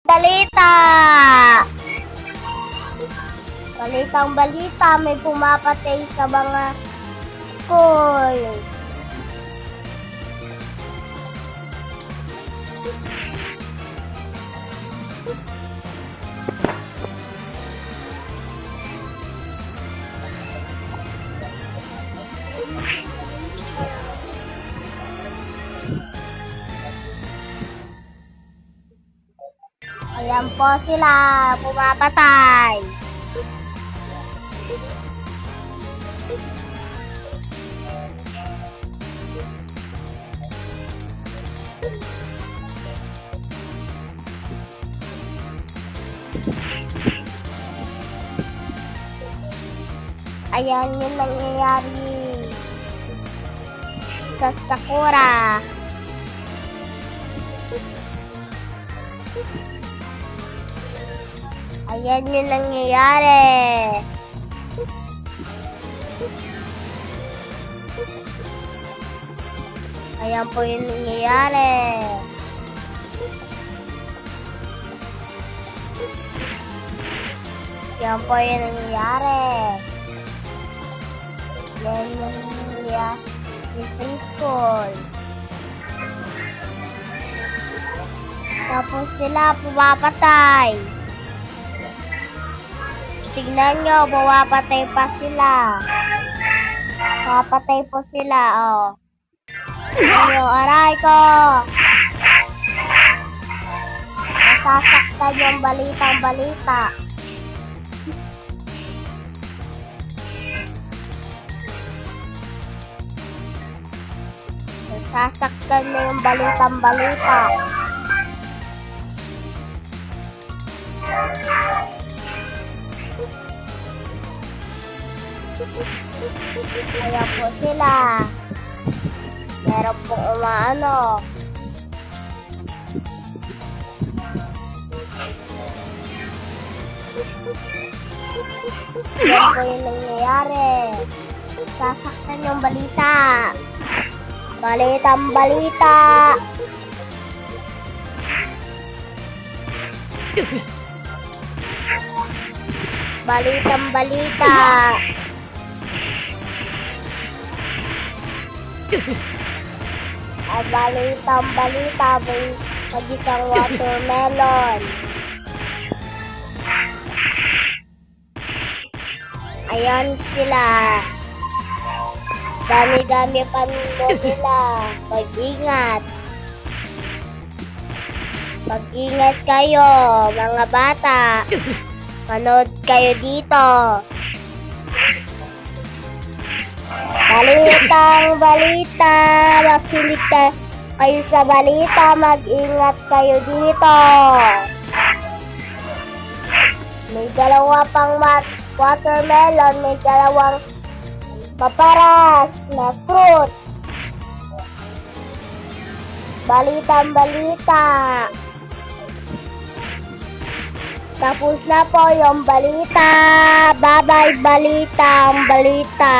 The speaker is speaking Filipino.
balita! Balitang balita, may pumapatay sa mga school. Ayan po sila, pumapatay. Ayan yung nangyayari sa Sakura. Ayan yung nangyayari. Ayan po yung nangyayari. Ayan po yung nangyayari. Ayan yung nangyayari sa school. Tapos sila pumapatay. Tignan nyo, pumapatay pa sila. Pumapatay po sila, oh. Ayo, aray ko! Nasasaktan yung balitang balita. Nasasaktan na yung balitang balita. Ayan po sila. Meron pong umaano. Yan po yung nangyayari. Sasaktan yung balita. Balitang balita. Balitang balita. At balitang balita, may magitang watermelon. Ayan sila. Dami-dami panuno nila. Mag-ingat. Mag-ingat kayo, mga bata. Manood kayo dito. Balitang balita. Makinig kayo sa balita. Mag-ingat kayo dito. May dalawa pang watermelon. May dalawang paparas na fruit. Balitang balita. Tapos na po yung balita. Bye-bye, balitang balita.